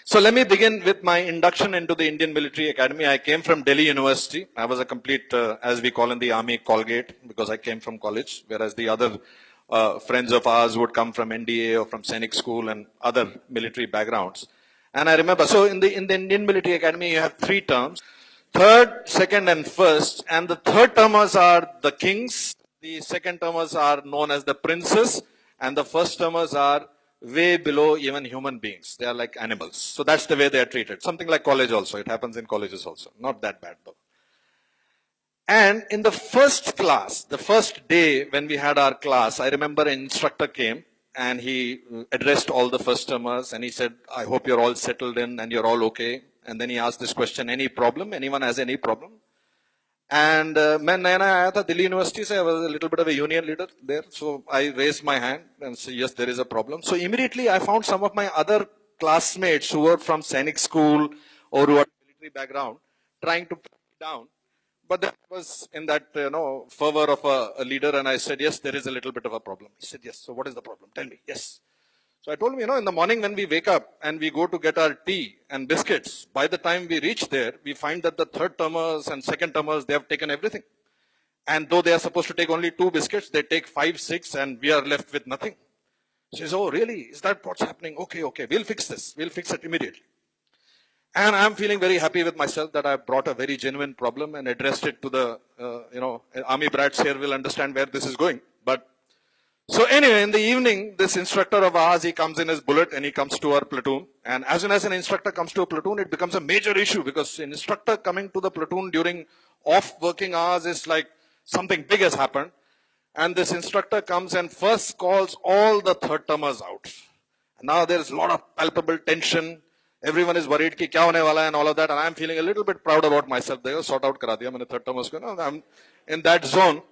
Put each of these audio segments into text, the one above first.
So let me begin with my induction into the Indian Military Academy. I came from Delhi University. I was a complete, as we call in the army, Colgate, because I came from college, whereas the other friends of ours would come from NDA or from Sainik School and other military backgrounds. And I remember, so in the Indian Military Academy, you have 3 terms: third, second, and first. And the third termers are the kings, the second termers are known as the princes, and the first termers are way below even human beings. They are like animals. So that's the way they are treated. Something like college also. It happens in colleges also. Not that bad though. And in the first class, the first day when we had our class, I remember an instructor came and he addressed all the first termers and he said, I hope you're all settled in and you're all okay. And then he asked this question, any problem? Anyone has any problem? And मैं नया नया आया था Delhi university से, I was a little bit of a union leader there, so I raised my hand and said, yes, there is a problem. So immediately I found some of my other classmates who were from Sainik School or who had a military background trying to put me down. But that was in that fervor of a leader, and I said, yes, there is a little bit of a problem. He said, yes. So what is the problem? Tell me. Yes. So I told him, in the morning when we wake up and we go to get our tea and biscuits, by the time we reach there, we find that the third termers and second termers, they have taken everything. And though they are supposed to take only 2 biscuits, they take 5, 6, and we are left with nothing. He says, oh, really? Is that what's happening? Okay, we'll fix this. We'll fix it immediately. And I'm feeling very happy with myself that I brought a very genuine problem and addressed it to the, army brats here will understand where this is going. But so anyway, in the evening, this instructor of ours, he comes in his bullet and he comes to our platoon. And as soon as an instructor comes to a platoon, it becomes a major issue because an instructor coming to the platoon during off working hours is like something big has happened. And this instructor comes and first calls all the third termers out. And now there's a lot of palpable tension. Everyone is worried ki kya hone wala and all of that. And I'm feeling a little bit proud about myself. They sort out kara diya maine third termers ko. I'm in that zone.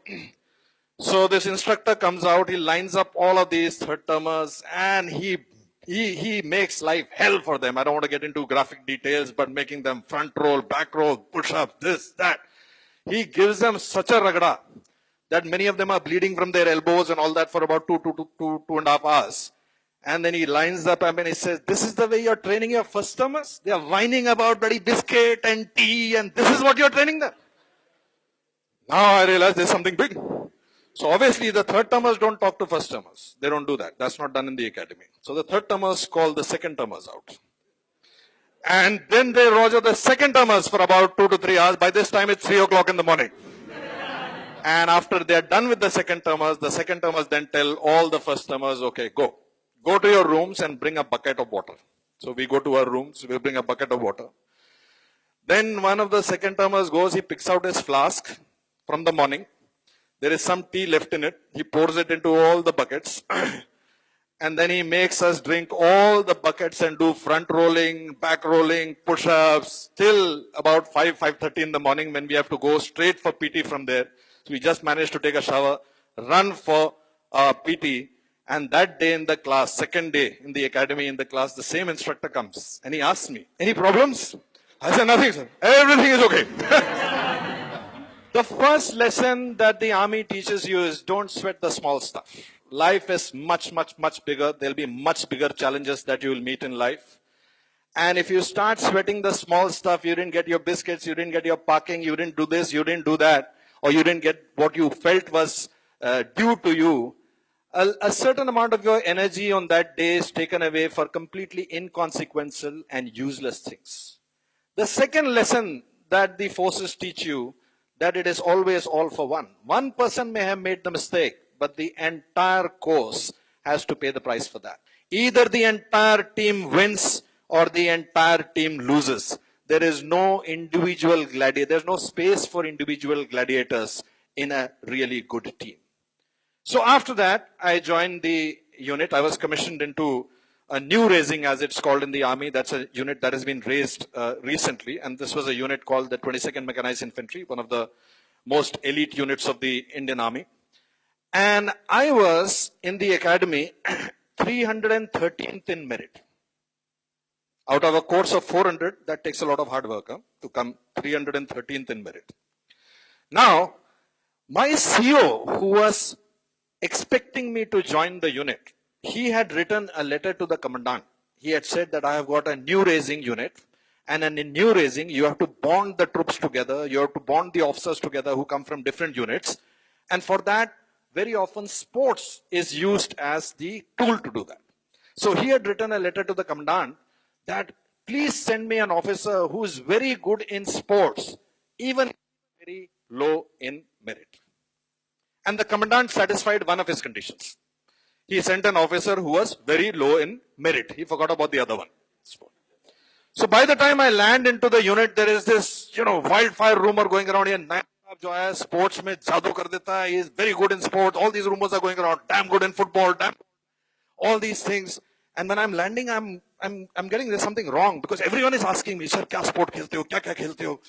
So this instructor comes out, he lines up all of these third termers and he makes life hell for them. I don't want to get into graphic details, but making them front roll, back roll, push up, this, that. He gives them such a ragda that many of them are bleeding from their elbows and all that for about 2.5 hours. And then he lines up and he says, this is the way you're training your first termers? They are whining about bloody biscuit and tea and this is what you're training them? Now I realize there's something big. So obviously the third termers don't talk to first termers. They don't do that. That's not done in the academy. So the third termers call the second termers out. And then they roger the second termers for about 2 to 3 hours. By this time it's 3 o'clock in the morning. And after they're done with the second termers then tell all the first termers, okay, go. Go to your rooms and bring a bucket of water. So we go to our rooms, we bring a bucket of water. Then one of the second termers goes, he picks out his flask from the morning. There is some tea left in it. He pours it into all the buckets. And then he makes us drink all the buckets and do front rolling, back rolling, push-ups till about 5:30 in the morning when we have to go straight for PT from there. So we just managed to take a shower, run for PT. And that day in the class, second day in the academy in the class, the same instructor comes and he asks me, any problems? I said, nothing, sir. Everything is okay. The first lesson that the army teaches you is don't sweat the small stuff. Life is much, much, much bigger. There'll be much bigger challenges that you will meet in life. And if you start sweating the small stuff, you didn't get your biscuits, you didn't get your parking, you didn't do this, you didn't do that, or you didn't get what you felt was due to you, a certain amount of your energy on that day is taken away for completely inconsequential and useless things. The second lesson that the forces teach you, that it is always all for one. One person may have made the mistake, but the entire course has to pay the price for that. Either the entire team wins or the entire team loses. There is no individual gladiator. There's no space for individual gladiators in a really good team. So after that, I joined the unit. I was commissioned into a new raising, as it's called in the army. That's a unit that has been raised recently. And this was a unit called the 22nd Mechanized Infantry, one of the most elite units of the Indian Army. And I was in the academy 313th in merit. Out of a course of 400, that takes a lot of hard work to come 313th in merit. Now, my CO, who was expecting me to join the unit, he had written a letter to the commandant. he had said that I have got a new raising unit. And in new raising, you have to bond the troops together. You have to bond the officers together who come from different units. And for that, very often sports is used as the tool to do that. So he had written a letter to the commandant that please send me an officer who is very good in sports, even very low in merit. And the commandant satisfied one of his conditions. He sent an officer who was very low in merit. He forgot about the other one. So by the time I land into the unit, there is this, wildfire rumor going around here. Nayan Saab jo hai, sports mein jadoo kar deta hai. He is very good in sports. All these rumors are going around. Damn good in football. Damn, all these things. And when I'm landing, I'm getting there's something wrong because everyone is asking me, sir, kya sport khelte ho? Kya khelte ho?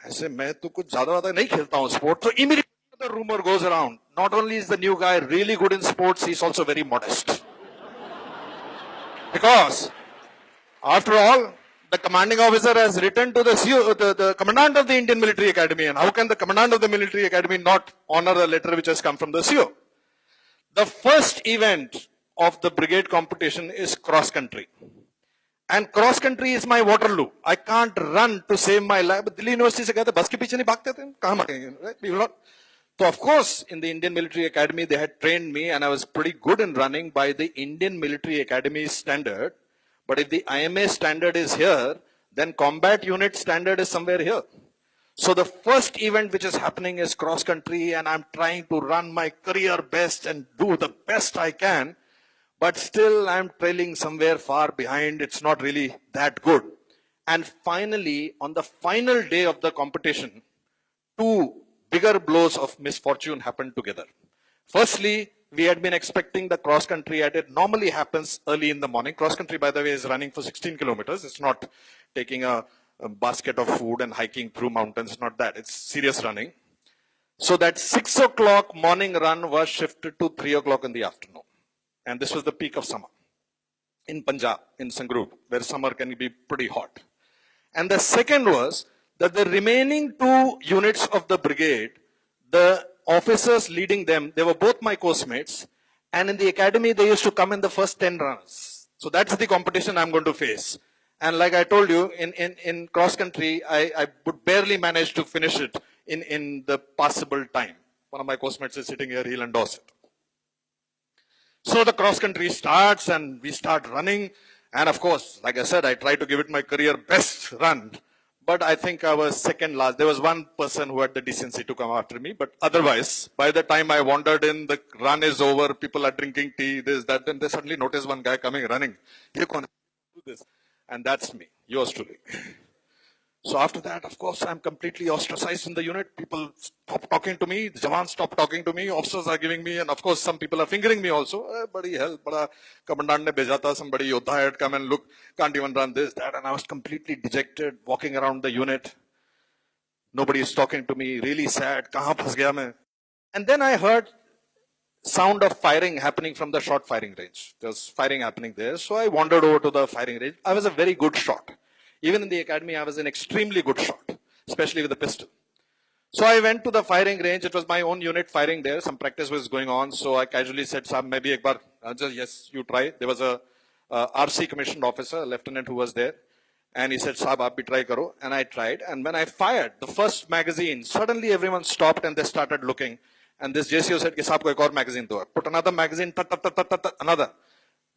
I say, main to kuch zyada nahi khelta hu sport. So immediately the rumor goes around. Not only is the new guy really good in sports, he's also very modest. Because after all, the commanding officer has written to the commandant of the Indian Military Academy, and how can the commandant of the military academy not honor the letter which has come from the CO? The first event of the brigade competition is cross country. And cross country is my Waterloo. I can't run to save my life. But Delhi University se कहते बस के पीछे नहीं भागते थे, कहाँ भागेंगे, right? We will not. So of course, in the Indian Military Academy, they had trained me, and I was pretty good in running by the Indian Military Academy standard. But if the IMA standard is here, then combat unit standard is somewhere here. So the first event which is happening is cross country, and I'm trying to run my career best and do the best I can. But still I'm trailing somewhere far behind. It's not really that good. And finally, on the final day of the competition, two bigger blows of misfortune happened together. Firstly, we had been expecting the cross country, and it normally happens early in the morning. Cross country, by the way, is running for 16 kilometers. It's not taking a basket of food and hiking through mountains. It's not that. It's serious running. So that 6 o'clock morning run was shifted to 3 o'clock in the afternoon. And this was the peak of summer in Punjab, in Sangrur, where summer can be pretty hot. And the second was that the remaining two units of the brigade, the officers leading them, they were both my course mates, and in the academy they used to come in the first 10 runners. So that's the competition I'm going to face. And like I told you, in cross country, I would barely manage to finish it in the possible time. One of my course mates is sitting here, he'll endorse it. So the cross country starts and we start running. And of course, like I said, I try to give it my career best run. But I think I was second last. There was one person who had the decency to come after me. But otherwise, by the time I wandered in, the run is over. People are drinking tea, this, that. Then they suddenly notice one guy coming, running. Here, do this. And that's me, yours truly. So after that, of course, I'm completely ostracized in the unit. People stop talking to me. The Jawans stop talking to me. Officers are giving me, and of course, some people are fingering me also. Badi hell, bada commandant ne bheja tha, somebody yodha had come and look, can't even run this, that. And I was completely dejected, walking around the unit. Nobody is talking to me, really sad. Kahan phas gaya main? And then I heard sound of firing happening from the short firing range. There was firing happening there. So I wandered over to the firing range. I was a very good shot. Even in the academy, I was an extremely good shot, especially with a pistol. So I went to the firing range. It was my own unit firing there. Some practice was going on. So I casually said, Saab, maybe ek bar, just, yes, you try. There was a RC commissioned officer, a lieutenant who was there. And he said, Saab, aap bhi try karo. And I tried. And when I fired the first magazine, suddenly everyone stopped and they started looking. And this JCO said, Ki, Saab, ko ek aur magazine do. Put another magazine, another.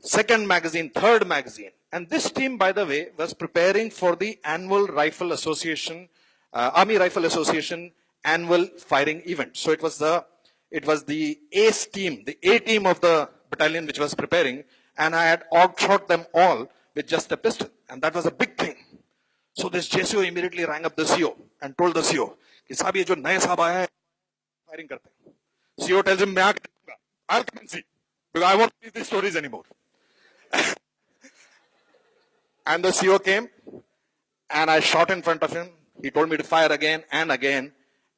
Second magazine, third magazine. And this team, by the way, was preparing for the annual Rifle Association, Army Rifle Association annual firing event. So it was the ace team, the A team of the battalion which was preparing, and I had outshot them all with just a pistol. And that was a big thing. So this JCO immediately rang up the CO and told the CO, कि साहब ये जो नए साहब आया है, firing करते हैं. CO tells him, I'll come and see, because I won't read these stories anymore. And the CO came, and I shot in front of him. He told me to fire again and again.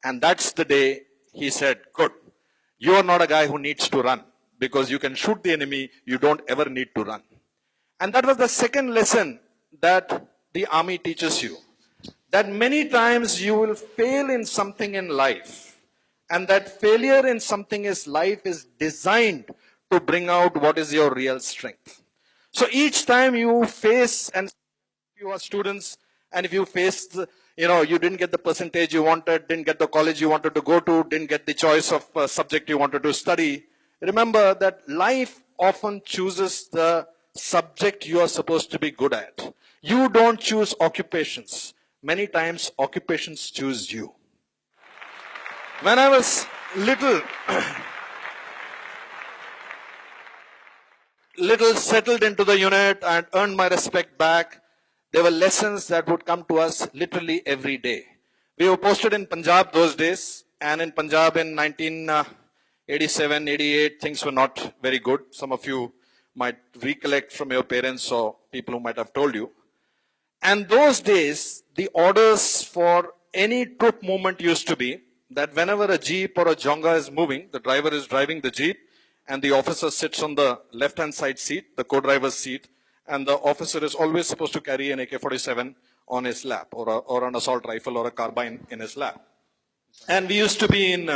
And that's the day he said, good, you are not a guy who needs to run, because you can shoot the enemy, you don't ever need to run. And that was the second lesson that the army teaches you. That many times you will fail in something in life. And that failure in something in life is designed to bring out what is your real strength. So each time you face, and you are students, and if you face, you didn't get the percentage you wanted, didn't get the college you wanted to go to, didn't get the choice of subject you wanted to study, remember that life often chooses the subject you are supposed to be good at. You don't choose occupations. Many times occupations choose you. When I was little, settled into the unit and earned my respect back, there were lessons that would come to us literally every day. We were posted in Punjab those days, and in Punjab in 1987, 88, things were not very good. Some of you might recollect from your parents or people who might have told you. And those days, the orders for any troop movement used to be that whenever a jeep or a jonga is moving, the driver is driving the jeep, and the officer sits on the left-hand side seat, the co-driver's seat, and the officer is always supposed to carry an AK-47 on his lap, or an assault rifle or a carbine in his lap. And we used to be in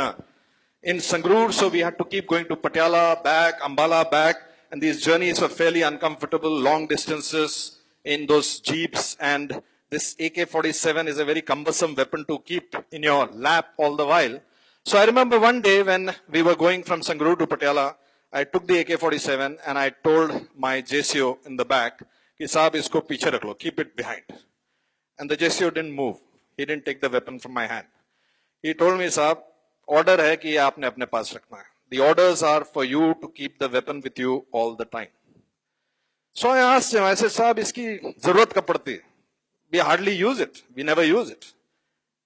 Sangrur, so we had to keep going to Patiala, back, Ambala, back, and these journeys were fairly uncomfortable, long distances in those jeeps, and this AK-47 is a very cumbersome weapon to keep in your lap all the while. So I remember one day when we were going from Sangrur to Patiala, I took the AK-47 and I told my JCO in the back, ki saab isko piche rakh lo, keep it behind. And the JCO didn't move. He didn't take the weapon from my hand. He told me, saab, order hai ki aapne apne paas rakhna hai. The orders are for you to keep the weapon with you all the time. So I asked him, I said, saab, iski zarurat kab padti? We hardly use it. We never use it.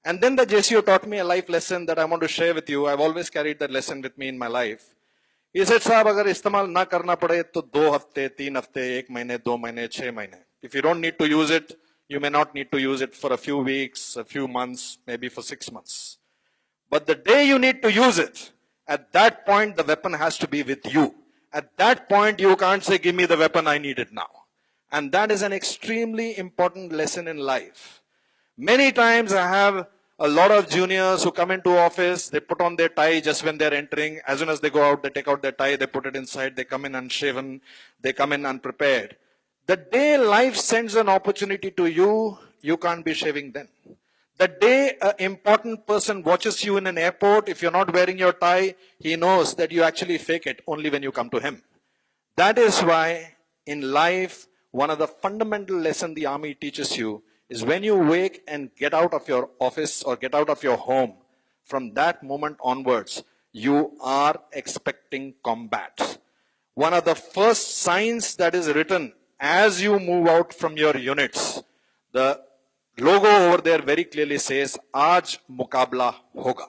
And then the JCO taught me a life lesson that I want to share with you. I've always carried that lesson with me in my life. He said, साहब अगर इस्तेमाल ना करना पड़े तो 2 हफ्ते, 3 हफ्ते, 1 महीने, 2 महीने, 6 महीने. If you don't need to use it, you may not need to use it for a few weeks, a few months, maybe for 6 months. But the day you need to use it, at that point the weapon has to be with you. At that point you can't say, give me the weapon, I need it now. And that is an extremely important lesson in life. Many times I have a lot of juniors who come into office, they put on their tie just when they're entering. As soon as they go out, they take out their tie, they put it inside, they come in unshaven, they come in unprepared. The day life sends an opportunity to you, you can't be shaving then. The day an important person watches you in an airport, if you're not wearing your tie, he knows that you actually fake it only when you come to him. That is why in life, one of the fundamental lessons the army teaches you is when you wake and get out of your office or get out of your home, from that moment onwards, you are expecting combat. One of the first signs that is written as you move out from your units, the logo over there very clearly says, Aaj Mukabla Hoga.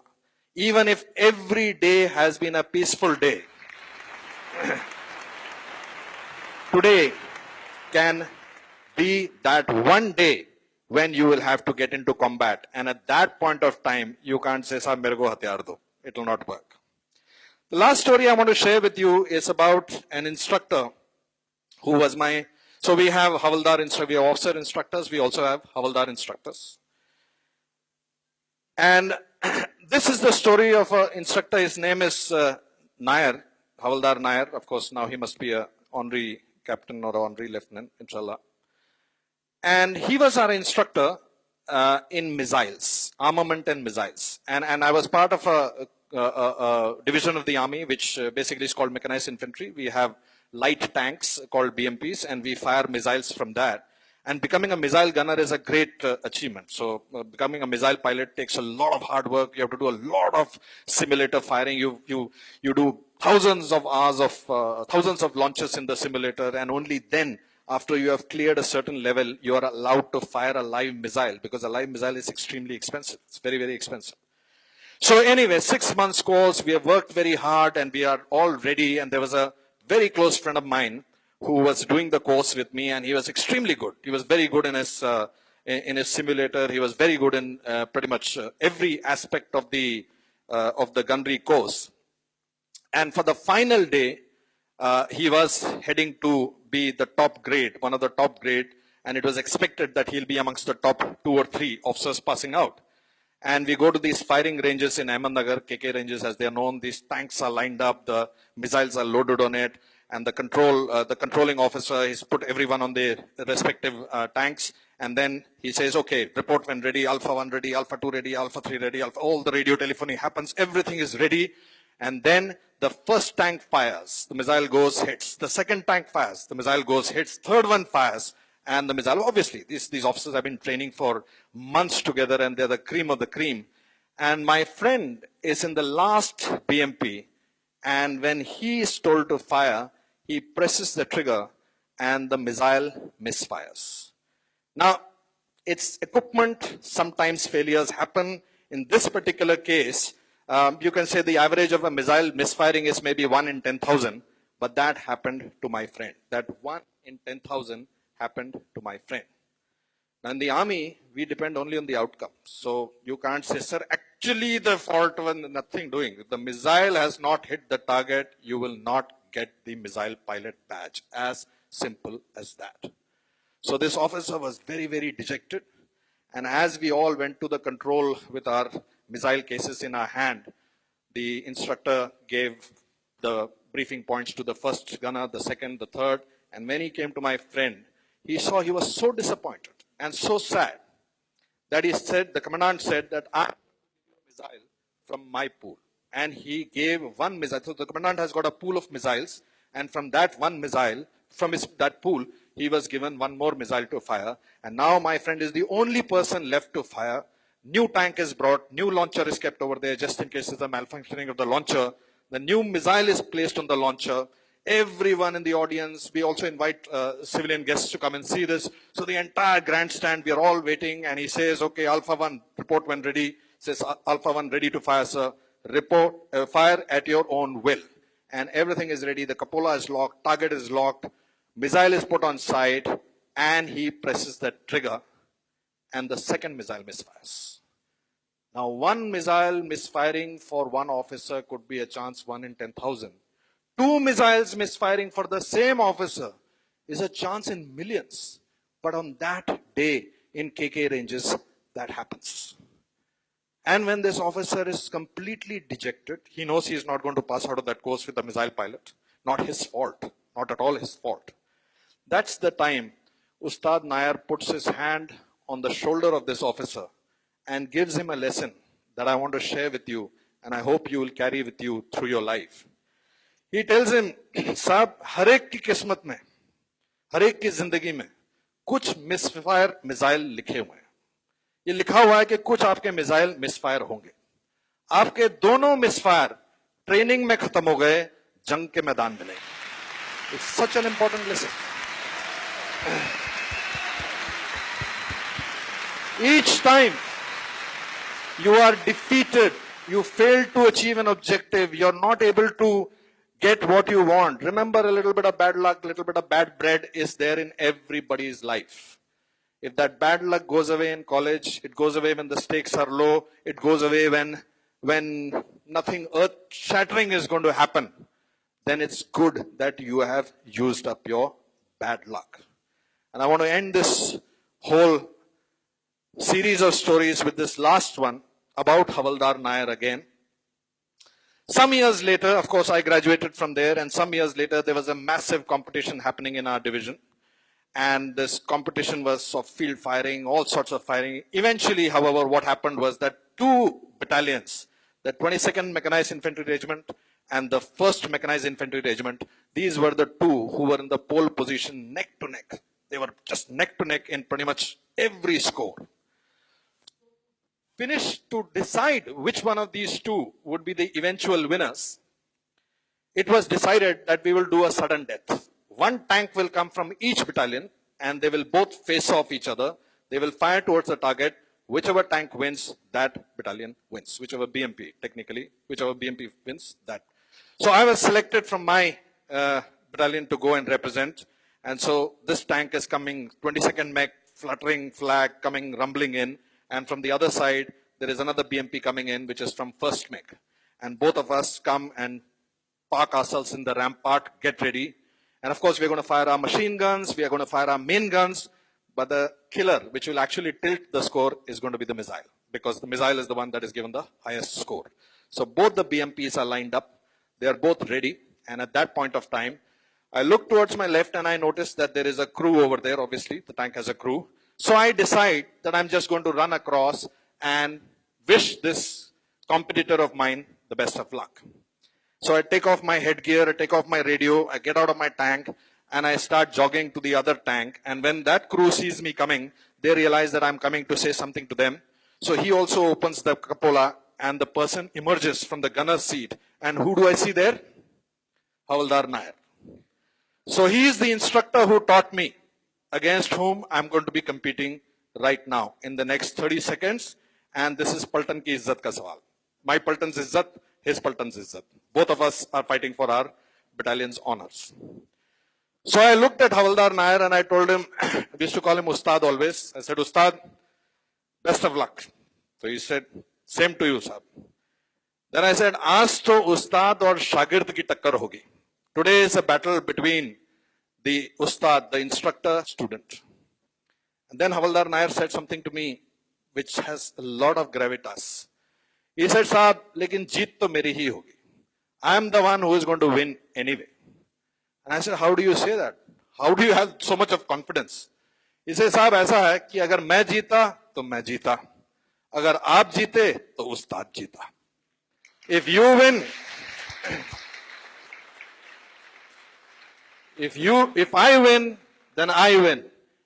Even if every day has been a peaceful day, today can be that one day when you will have to get into combat. And at that point of time, you can't say, Saab, mere ko hatiyar do. It will not work. The last story I want to share with you is about an instructor who was so we have Havaldar instructors, we have officer instructors, we also have Havaldar instructors. And this is the story of an instructor, his name is Nair, Havaldar Nair. Of course, now he must be an honorary captain or honorary lieutenant, inshallah. And he was our instructor in missiles, armament and missiles. And I was part of a division of the army, which basically is called mechanized infantry. We have light tanks called BMPs, and we fire missiles from that. And becoming a missile gunner is a great achievement. So becoming a missile pilot takes a lot of hard work. You have to do a lot of simulator firing. You do thousands of hours of, thousands of launches in the simulator, and only then, after you have cleared a certain level, you are allowed to fire a live missile, because a live missile is extremely expensive. It's very, very expensive. So anyway, 6 months course, we have worked very hard and we are all ready. And there was a very close friend of mine who was doing the course with me, and he was extremely good. He was very good in his simulator. He was very good in pretty much every aspect of the gunnery course. And for the final day, he was heading to be the top grade, one of the top grade, and it was expected that he'll be amongst the top 2 or 3 officers passing out. And we go to these firing ranges in Ahmednagar, KK ranges as they are known. These tanks are lined up, the missiles are loaded on it, and the controlling officer, he's put everyone on their respective tanks, and then he says, okay, report when ready, Alpha 1 ready, Alpha 2 ready, Alpha 3 ready, all the radio telephony happens, everything is ready, and then the first tank fires, the missile goes, hits. The second tank fires, the missile goes, hits. Third one fires, and the missile, obviously, these officers have been training for months together, and they're the cream of the cream. And my friend is in the last BMP, and when he is told to fire, he presses the trigger, and the missile misfires. Now, it's equipment, sometimes failures happen. In this particular case, you can say the average of a missile misfiring is maybe 1 in 10,000, but that happened to my friend. That 1 in 10,000 happened to my friend. Now in the army, we depend only on the outcome. So you can't say, sir, actually the fault was nothing doing. If the missile has not hit the target, you will not get the missile pilot badge. As simple as that. So this officer was very, very dejected. And as we all went to the control with our missile cases in our hand, the instructor gave the briefing points to the first gunner, the second, the third. And when he came to my friend, he was so disappointed and so sad that he said, the commandant said that I'm a missile from my pool. And he gave one missile. So the commandant has got a pool of missiles, and from that one missile, from that pool, he was given one more missile to fire. And now my friend is the only person left to fire. New tank is brought, new launcher is kept over there just in case there's a malfunctioning of the launcher. The new missile is placed on the launcher. Everyone in the audience, we also invite civilian guests to come and see this. So the entire grandstand, we are all waiting, and he says, okay, Alpha 1, report when ready. Says, Alpha 1 ready to fire, sir. Report, fire at your own will. And everything is ready. The cupola is locked, target is locked, missile is put on site, and he presses the trigger, and the second missile misfires. Now, one missile misfiring for one officer could be a chance 1 in 10,000. 2 missiles misfiring for the same officer is a chance in millions. But on that day in KK ranges, that happens. And when this officer is completely dejected, he knows he is not going to pass out of that course with the missile pilot. Not his fault. Not at all his fault. That's the time Ustad Nair puts his hand on the shoulder of this officer and gives him a lesson that I want to share with you, and I hope you will carry with you through your life. He tells him, साहब हर एक की किस्मत में, हर एक की जिंदगी में कुछ मिसफायर मिसाइल लिखे हुए हैं. ये लिखा हुआ है कि कुछ आपके मिसाइल मिसफायर होंगे. आपके दोनों मिसफायर ट्रेनिंग में खत्म हो गए, जंग के मैदान में नहीं. It's such an important lesson. Each time you are defeated, you fail to achieve an objective, you're not able to get what you want. Remember, a little bit of bad luck, a little bit of bad bread is there in everybody's life. If that bad luck goes away in college, it goes away when the stakes are low, it goes away when nothing earth-shattering is going to happen, then it's good that you have used up your bad luck. And I want to end this whole series of stories with this last one about Havaldar Nair again. Some years later, of course, I graduated from there, and some years later, there was a massive competition happening in our division. And this competition was of field firing, all sorts of firing. Eventually, however, what happened was that 2 battalions, the 22nd Mechanized Infantry Regiment and the 1st Mechanized Infantry Regiment, these were the 2 who were in the pole position neck to neck. They were just neck to neck in pretty much every score. Finished to decide which one of these 2 would be the eventual winners, it was decided that we will do a sudden death. 1 tank will come from each battalion, and they will both face off each other. They will fire towards the target. Whichever tank wins, that battalion wins. Whichever BMP, technically, whichever BMP wins, that. So I was selected from my battalion to go and represent. And so this tank is coming, 22nd Mech, fluttering flag, coming, rumbling in. And from the other side, there is another BMP coming in, which is from 1st Mech. And both of us come and park ourselves in the rampart, get ready. And of course, we're going to fire our machine guns, we are going to fire our main guns, but the killer, which will actually tilt the score, is going to be the missile, because the missile is the one that is given the highest score. So both the BMPs are lined up, they are both ready, and at that point of time, I look towards my left and I notice that there is a crew over there. Obviously, the tank has a crew. So I decide that I'm just going to run across and wish this competitor of mine the best of luck. So I take off my headgear, I take off my radio, I get out of my tank, and I start jogging to the other tank. And when that crew sees me coming, they realize that I'm coming to say something to them. So he also opens the cupola, and the person emerges from the gunner's seat. And who do I see there? Havaldar Nair. So he is the instructor who taught me, against whom I'm going to be competing right now in the next 30 seconds. And this is Paltan ki izzat ka sawal. My Paltan's izzat, his Paltan's izzat. Both of us are fighting for our battalion's honors. So I looked at Havaldar Nair and I told him, we used to call him Ustad always. I said, Ustad, best of luck. So he said, same to you, sir. Then I said, aaj to Ustad aur Shagird ki takkar hogi. Today is a battle between the Ustad, the instructor, student. And then Havaldar Nair said something to me which has a lot of gravitas. He said, Saab, lekin jeet to meri hi hogi. I am the one who is going to win anyway. And I said, how do you say that? How do you have so much of confidence? He said, Saab, aisa hai ki agar main jeeta, to main jeeta. Agar aap jeete, to Ustad jeeta. If you win, if I win, then I win.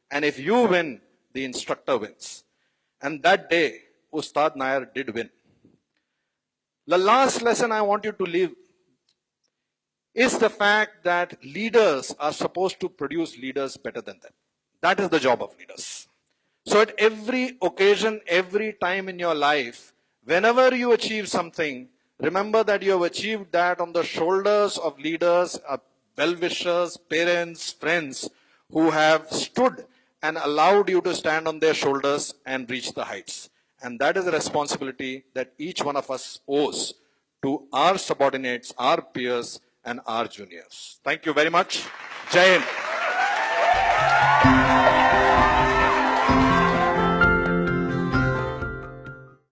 And if you win, the instructor wins. And that day, Ustad Nair did win. The last lesson I want you to leave is the fact that leaders are supposed to produce leaders better than them. That is the job of leaders. So at every occasion, every time in your life, whenever you achieve something, remember that you have achieved that on the shoulders of leaders, well-wishers, parents, friends who have stood and allowed you to stand on their shoulders and reach the heights. And that is a responsibility that each one of us owes to our subordinates, our peers, and our juniors. Thank you very much. Jai Hind.